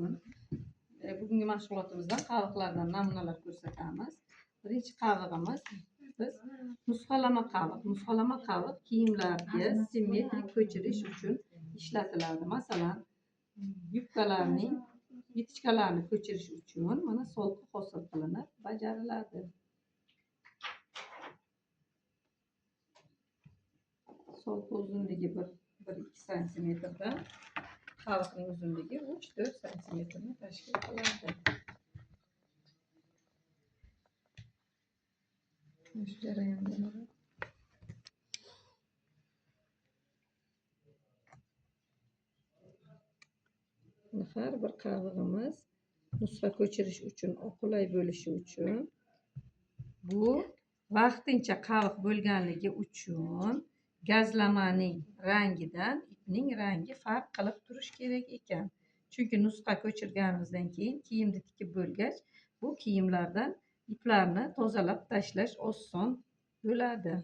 mumkin. Bugungi mashg'ulotimizda qaviqlardan namunalar ko'rsatamiz. Birinchi qavig'imiz biz nusxalama qaviq. Nusxalama qaviq kiyimlarga simmetrik ko'chirish uchun ishlatiladi. Masalan, yubkalarning yetichkalarini ko'chirish uchun mana so'lqi hosil qilinib bajariladi. So'lqi uzunligi 1-2 santimetrdan, qaviqning uzunligi 3-4 santimetrni tashkil qiladi. Shu jarayonda har bir qavig'imiz nusxa ko'chirish uchun qulay bo'lishi uchun bu vaqtincha qaviq bo'lganligi uchun gazlamaning rangidan ipning rangi farq qilib turish kerak ekan. Chunki nusxa ko'chirganimizdan keyin kiyimni tikib bo'lgach, bu kiyimlardan iplarni tozalab tashlash oson bo'ladi.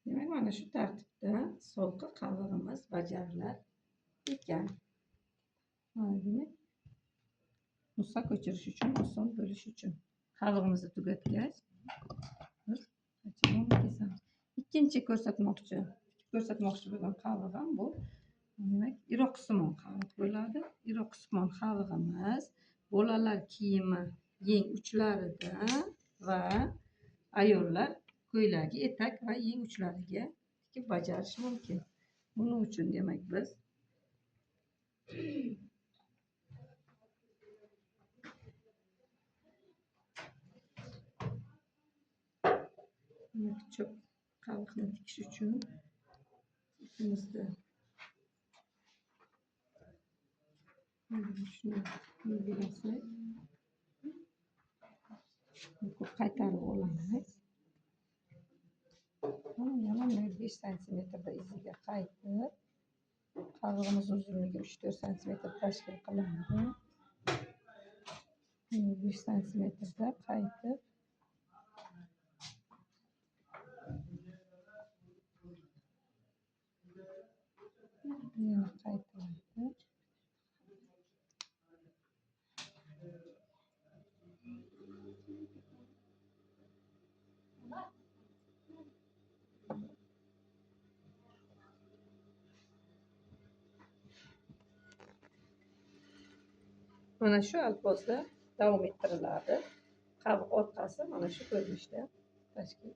Demak, mana shu tartibda so'lqi qavig'imiz bajarilar ekan. Demak, nusxa ko'chirish uchun oson bo'lish uchun qavig'imizni tugatgach, biz kesamiz. Ikkinchi ko'rsatmoqchi bo'lgan qavig'im bu demak iroqsimon qaviq bo'ladi. Iroqsimon qavig'imiz bolalar kiyimi yeng uchlarida va ayollar ko'ylagi, etak va yeng uchlariga tikib bajarish mumkin. Buning uchun demak biz cho'p qaviqni tikish uchun ipimizni qaytarib olamiz. Yana 5 santimetrda iziga qaytib, qavig'imiz uzunligi 3-4 santimetr tashkil qiladi. 5 santimetrda qaytib yana qaytaradi. Mana shu alpozda davom ettiriladi. Qaviq orqasi mana shu ko'rinishda tashkil